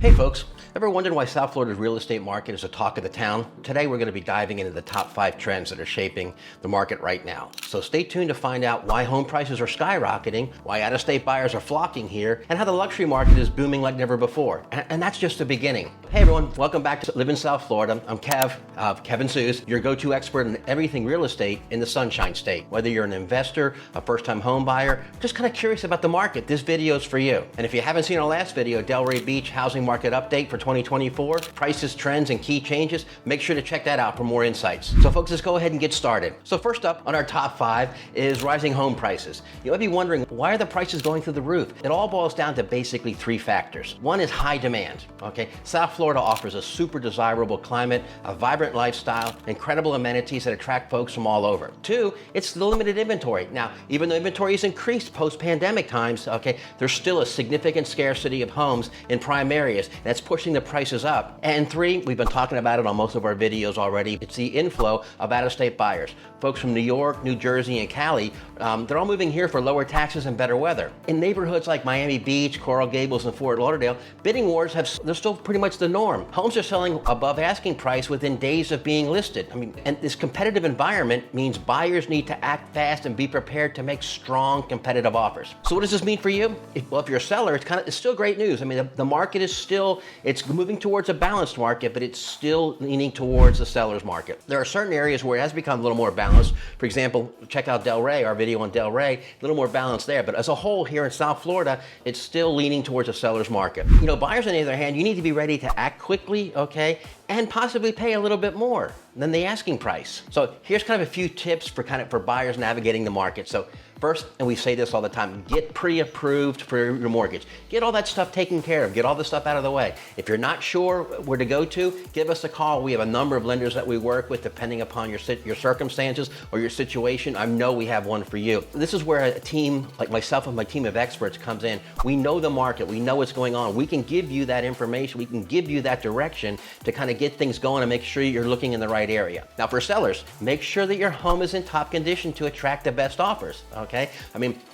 Hey folks, ever wondered why South Florida's real estate market is a talk of the town? Today we're going to be diving into the top 5 trends that are shaping the market right now. So stay tuned to find out why home prices are skyrocketing, why out-of-state buyers are flocking here, and how the luxury market is booming like never before. And that's just the beginning. Hey everyone, welcome back to Live in South Florida. I'm Kev, Kevin Suze, your go-to expert in everything real estate in the Sunshine State. Whether you're an investor, a first-time home buyer, just kind of curious about the market, this video is for you. And if you haven't seen our last video, Delray Beach housing market update for 2024, prices, trends, and key changes, make sure to check that out for more insights. So folks, let's go ahead and get started. So first up on our top 5 is rising home prices. You might be wondering, why are the prices going through the roof? It all boils down to basically 3 factors. One is high demand, okay? South Florida offers a super desirable climate, a vibrant lifestyle, incredible amenities that attract folks from all over. 2, it's the limited inventory. Now, even though inventory has increased post-pandemic times, okay, there's still a significant scarcity of homes in prime areas, and that's pushing the prices up. And 3, we've been talking about it on most of our videos already, it's the inflow of out-of-state buyers. Folks from New York, New Jersey, and Cali, they're all moving here for lower taxes and better weather. In neighborhoods like Miami Beach, Coral Gables, and Fort Lauderdale, bidding wars they're still pretty much the norm. Homes are selling above asking price within days of being listed. And this competitive environment means buyers need to act fast and be prepared to make strong competitive offers. So what does this mean for you? Well, if you're a seller, it's still great news. The market is still, it's moving towards a balanced market, but it's still leaning towards the seller's market. There are certain areas where it has become a little more balanced. For example, check out Delray, our video on Delray, a little more balanced there. But as a whole here in South Florida, it's still leaning towards a seller's market. Buyers on the other hand, you need to be ready to act quickly, okay, and possibly pay a little bit more than the asking price. So here's kind of a few tips for buyers navigating the market. So first, and we say this all the time, get pre-approved for your mortgage. Get all that stuff taken care of. Get all the stuff out of the way. If you're not sure where to go to, give us a call. We have a number of lenders that we work with depending upon your circumstances or your situation. I know we have one for you. This is where a team like myself and my team of experts comes in. We know the market. We know what's going on. We can give you that information. We can give you that direction to kind of get things going and make sure you're looking in the right area. Now for sellers, make sure that your home is in top condition to attract the best offers. Okay,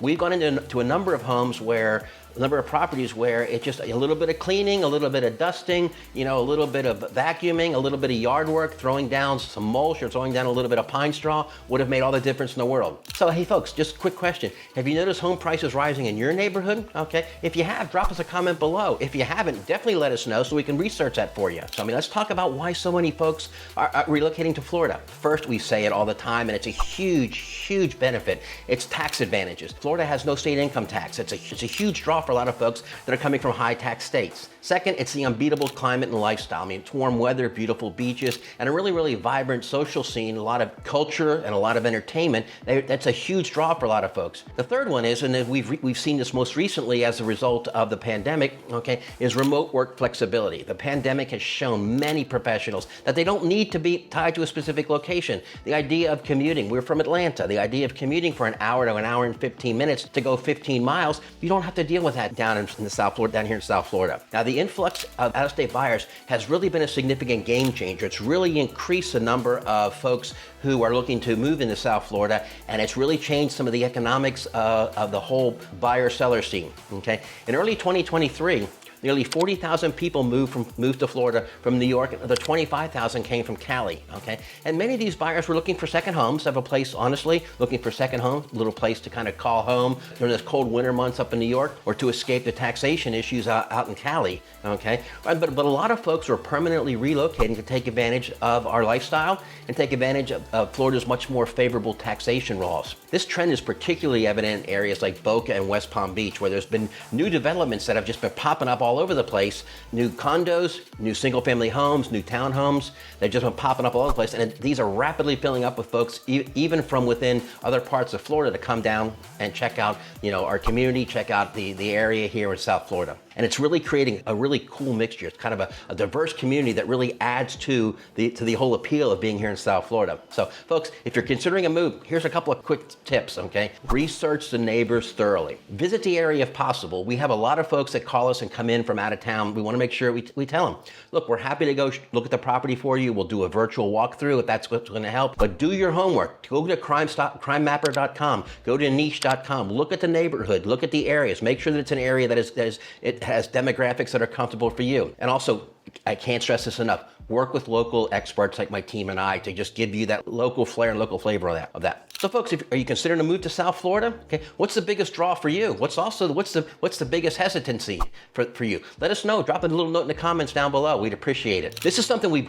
we've gone into a number of homes where a number of properties where it's just a little bit of cleaning, a little bit of dusting, a little bit of vacuuming, a little bit of yard work, throwing down some mulch or throwing down a little bit of pine straw would have made all the difference in the world. So hey folks, just a quick question. Have you noticed home prices rising in your neighborhood? Okay, if you have, drop us a comment below. If you haven't, definitely let us know so we can research that for you. So let's talk about why so many folks are relocating to Florida. First, we say it all the time, and it's a huge benefit. It's tax advantages. Florida has no state income tax. It's a huge draw for a lot of folks that are coming from high tax states. Second, it's the unbeatable climate and lifestyle. It's warm weather, beautiful beaches, and a really vibrant social scene, a lot of culture and a lot of entertainment. That's a huge draw for a lot of folks. The third one is, and we've seen this most recently as a result of the pandemic, okay, is remote work flexibility. The pandemic has shown many professionals that they don't need to be tied to a specific location. The idea of commuting, we're from Atlanta, the idea of commuting for an hour to an hour and 15 minutes to go 15 miles, you don't have to deal with that down in the South Florida, down here in South Florida. Now, the influx of out-of-state buyers has really been a significant game changer. It's really increased the number of folks who are looking to move into South Florida, and it's really changed some of the economics of the whole buyer-seller scene, okay? In early 2023, nearly 40,000 people moved to Florida from New York. The 25,000 came from Cali, okay? And many of these buyers were looking for second homes, have a place, honestly, looking for second home, a little place to kind of call home during this cold winter months up in New York, or to escape the taxation issues out in Cali, okay? But a lot of folks are permanently relocating to take advantage of our lifestyle and take advantage of Florida's much more favorable taxation laws. This trend is particularly evident in areas like Boca and West Palm Beach, where there's been new developments that have just been popping up all over the place. New condos, new single-family homes, new townhomes. They've just been popping up all over the place, and these are rapidly filling up with folks, even from within other parts of Florida, to come down and check out, our community, check out the area here in South Florida. And it's really creating a really cool mixture. It's kind of a diverse community that really adds to the whole appeal of being here in South Florida. So folks, if you're considering a move, here's a couple of quick tips, okay? Research the neighbors thoroughly. Visit the area if possible. We have a lot of folks that call us and come in from out of town. We want to make sure we tell them, look, we're happy to go look at the property for you. We'll do a virtual walkthrough if that's what's going to help. But do your homework. Go to crimemapper.com. Go to niche.com. Look at the neighborhood. Look at the areas. Make sure that it's an area that is it has demographics that are comfortable for you. And also, I can't stress this enough, work with local experts like my team and I to just give you that local flair and local flavor of that. So folks, are you considering a move to South Florida? Okay, what's the biggest draw for you? What's the biggest hesitancy for you? Let us know. Drop a little note in the comments down below. We'd appreciate it. This is something we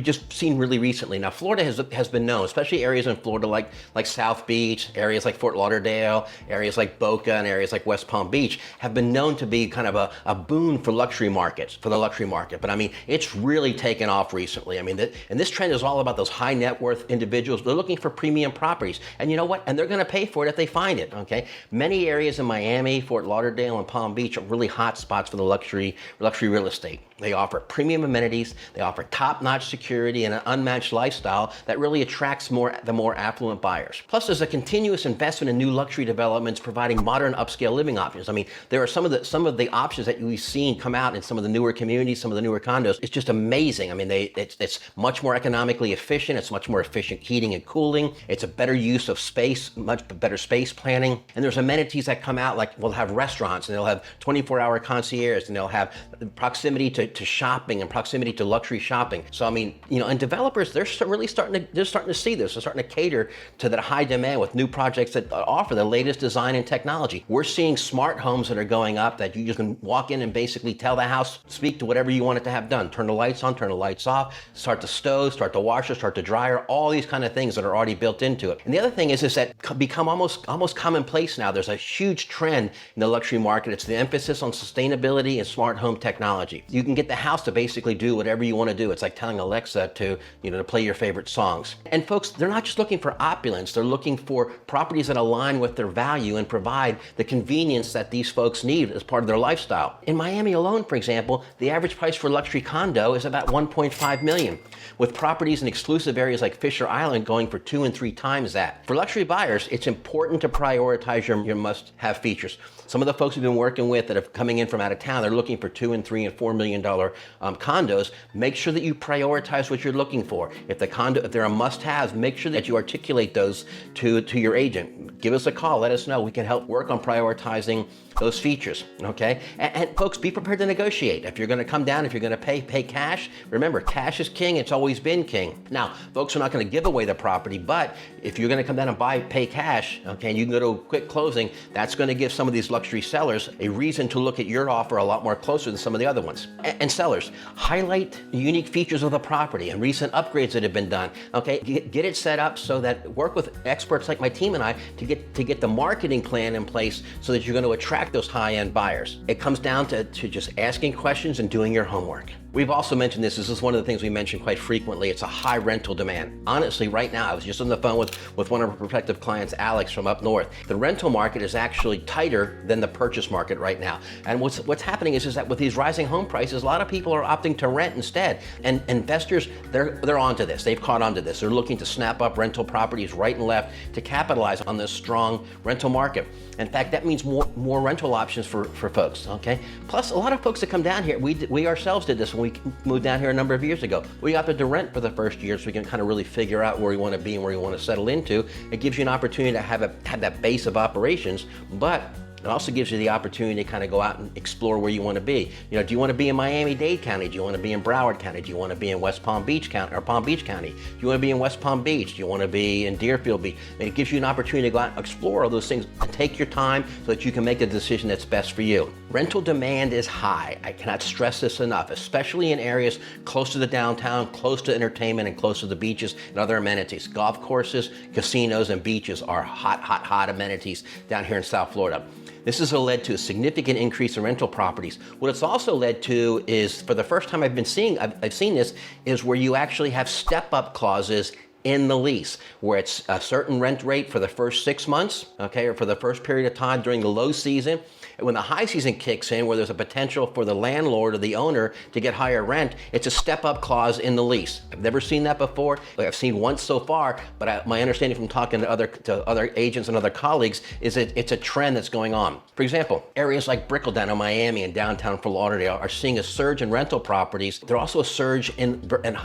just seen really recently. Now, Florida has been known, especially areas in Florida like South Beach, areas like Fort Lauderdale, areas like Boca, and areas like West Palm Beach have been known to be kind of a boon for luxury markets, for the luxury market. But I mean, it's really taken off recently. I mean, and this trend is all about those high net worth individuals. They're looking for premium properties. And you know what? And they're going to pay for it if they find it, okay? Many areas in Miami, Fort Lauderdale, and Palm Beach are really hot spots for the luxury real estate. They offer premium amenities, they offer top-notch security and an unmatched lifestyle that really attracts the more affluent buyers. Plus, there's a continuous investment in new luxury developments providing modern upscale living options. I mean, there are some of the options that we've seen come out in some of the newer communities, some of the newer condos. It's just amazing. I mean, it's much more economically efficient. It's much more efficient heating and cooling. It's a better use of space, much better space planning. And there's amenities that come out like we'll have restaurants and they'll have 24-hour concierge and they'll have proximity to shopping and proximity to luxury shopping. So I mean, you know, and developers, they're really starting to see this. They're starting to cater to that high demand with new projects that offer the latest design and technology. We're seeing smart homes that are going up that you just can walk in and basically tell the house, speak to whatever you want it to have done. Turn the lights on, turn the lights off, start the stove, start the washer, start the dryer, all these kind of things that are already built into it. And the other thing is that become almost commonplace now. There's a huge trend in the luxury market. It's the emphasis on sustainability and smart home technology. You can get the house to basically do whatever you want to do. It's like telling Alexa to play your favorite songs. And folks, they're not just looking for opulence. They're looking for properties that align with their value and provide the convenience that these folks need as part of their lifestyle. In Miami alone, for example, the average price for a luxury condo is about $1.5 million, with properties in exclusive areas like Fisher Island going for 2 and 3 times that. For luxury buyers, it's important to prioritize your must-have features. Some of the folks we've been working with that are coming in from out of town, they're looking for $2 and $3 and $4 million condos. Make sure that you prioritize what you're looking for. If they're a must-have, make sure that you articulate those to your agent. Give us a call. Let us know. We can help work on prioritizing those features, okay? And folks, be prepared to negotiate. If you're going to come down, if you're going to pay cash, remember, cash is king. It's always been king. Now, folks are not going to give away the property, but if you're going to come down and pay cash, okay, and you can go to a quick closing, that's going to give some of these luxury sellers a reason to look at your offer a lot more closer than some of the other ones. And sellers, highlight the unique features of the property and recent upgrades that have been done, okay? Get it set up so that work with experts like my team and I to get the marketing plan in place so that you're going to attract those high-end buyers. It comes down to just asking questions and doing your homework. We've also mentioned this is one of the things we mention quite frequently. It's a high rental demand. Honestly, right now, I was just on the phone with one of our prospective clients, Alex, from up north. The rental market is actually tighter than the purchase market right now. And what's happening is that with these rising home prices, a lot of people are opting to rent instead. And investors, they're onto this. They've caught onto this. They're looking to snap up rental properties right and left to capitalize on this strong rental market. In fact, that means more rental options for folks, okay? Plus, a lot of folks that come down here, we ourselves did this when we moved down here a number of years ago. We opted to rent for the first year so we can kind of really figure out where we want to be and where we want to settle into. It gives you an opportunity to have that base of operations, but it also gives you the opportunity to kind of go out and explore where you want to be. You know, do you want to be in Miami-Dade County? Do you want to be in Broward County? Do you want to be in West Palm Beach County or Palm Beach County? Do you want to be in West Palm Beach? Do you want to be in Deerfield Beach? And it gives you an opportunity to go out and explore all those things and take your time so that you can make the decision that's best for you. Rental demand is high. I cannot stress this enough, especially in areas close to the downtown, close to entertainment, and close to the beaches and other amenities. Golf courses, casinos, and beaches are hot amenities down here in South Florida. This has led to a significant increase in rental properties. What it's also led to is, for the first time I've seen this, is where you actually have step-up clauses in the lease, where it's a certain rent rate for the first 6 months, okay, or for the first period of time during the low season. And when the high season kicks in, where there's a potential for the landlord or the owner to get higher rent, it's a step-up clause in the lease. I've never seen that before. Like, I've seen once so far, but my understanding from talking to other agents and other colleagues is that it's a trend that's going on. For example, areas like Brickell in Miami and downtown Fort Lauderdale are seeing a surge in rental properties. There's also a surge in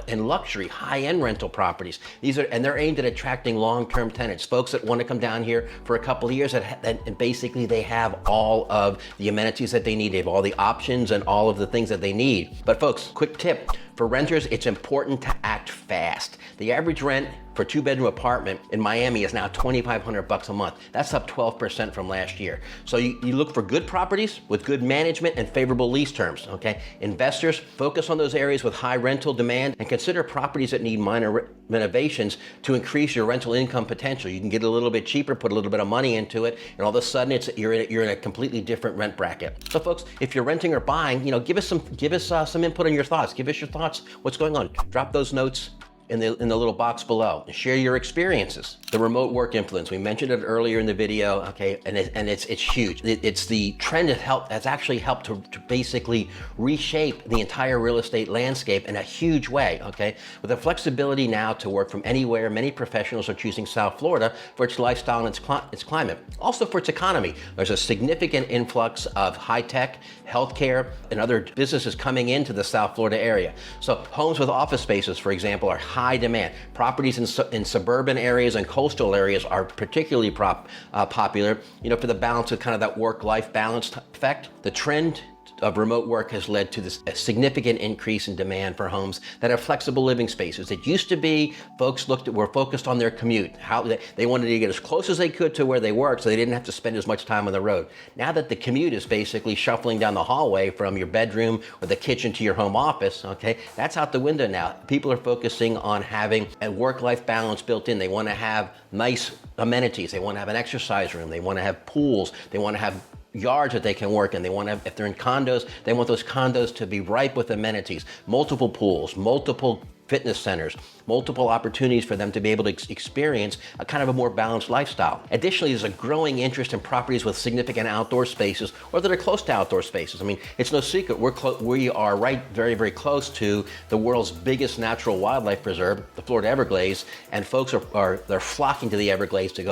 luxury, high-end rental properties. They're aimed at attracting long-term tenants, folks that want to come down here for a couple of years and basically they have all of of the amenities that they need. They have all the options and all of the things that they need. But folks, quick tip. For renters, it's important to act fast. The average rent for a 2-bedroom apartment in Miami is now $2,500 a month. That's up 12% from last year. So you look for good properties with good management and favorable lease terms, okay? Investors, focus on those areas with high rental demand and consider properties that need minor renovations to increase your rental income potential. You can get a little bit cheaper, put a little bit of money into it, and all of a sudden you're in a completely different rent bracket. So folks, if you're renting or buying, give us some input on your thoughts. Give us your thoughts. What's going on? Drop those notes in the little box below. Share your experiences. The remote work influence, we mentioned it earlier in the video, okay, and it's huge. It's the trend that's actually helped to basically reshape the entire real estate landscape in a huge way, okay? With the flexibility now to work from anywhere, many professionals are choosing South Florida for its lifestyle and its climate. Also for its economy. There's a significant influx of high-tech, healthcare, and other businesses coming into the South Florida area. So homes with office spaces, for example, are high demand. Properties in suburban areas and coastal areas are particularly popular, for the balance of kind of that work-life balance effect. The trend of remote work has led to a significant increase in demand for homes that have flexible living spaces. It used to be folks were focused on their commute, how they wanted to get as close as they could to where they worked so they didn't have to spend as much time on the road. Now that the commute is basically shuffling down the hallway from your bedroom or the kitchen to your home office, okay, that's out the window now. People are focusing on having a work-life balance built in. They want to have nice amenities. They want to have an exercise room. They want to have pools. They want to have yards that they can work in. They want to, if they're in condos, they want those condos to be ripe with amenities, multiple pools, multiple fitness centers, multiple opportunities for them to be able to experience a kind of a more balanced lifestyle. Additionally, there's a growing interest in properties with significant outdoor spaces or that are close to outdoor spaces. I mean, it's no secret, we are right very, very close to the world's biggest natural wildlife preserve, the Florida Everglades, and folks they're flocking to the Everglades to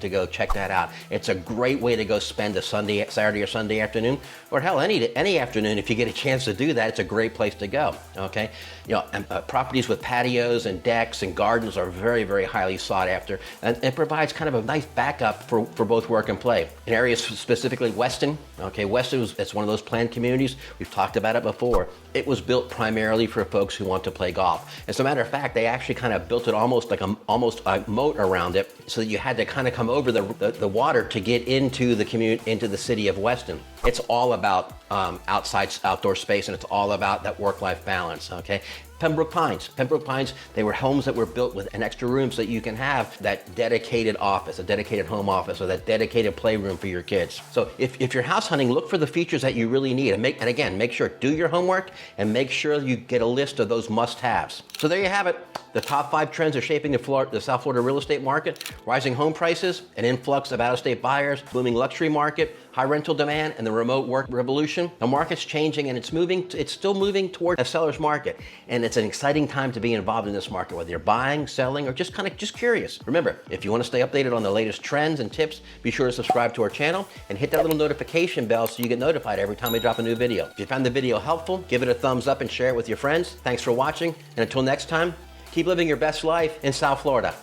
go check that out. It's a great way to go spend a Saturday or Sunday afternoon, or hell, any afternoon. If you get a chance to do that, it's a great place to go, okay? And properties with patios and decks and gardens are very, very highly sought after, and it provides kind of a nice backup for both work and play. In areas specifically Weston, okay, Weston it's one of those planned communities. We've talked about it before. It was built primarily for folks who want to play golf. As a matter of fact, they actually kind of built it almost a moat around it, so that you had to kind of come over the water to get into the city of Weston. It's all about outdoor space, and it's all about that work-life balance, okay? Pembroke Pines, they were homes that were built with an extra room so that you can have that dedicated office, a dedicated home office, or that dedicated playroom for your kids. So if you're house hunting, look for the features that you really need, and again, make sure, do your homework, and make sure you get a list of those must-haves. So there you have it. The top 5 trends are shaping the South Florida real estate market: rising home prices, an influx of out-of-state buyers, booming luxury market, high rental demand, and the remote work revolution. The market's changing, and it's still moving toward a seller's market. And it's an exciting time to be involved in this market, whether you're buying, selling, or just curious. Remember, if you want to stay updated on the latest trends and tips, be sure to subscribe to our channel and hit that little notification bell so you get notified every time we drop a new video. If you found the video helpful, give it a thumbs up and share it with your friends. Thanks for watching, and until next time, keep living your best life in South Florida.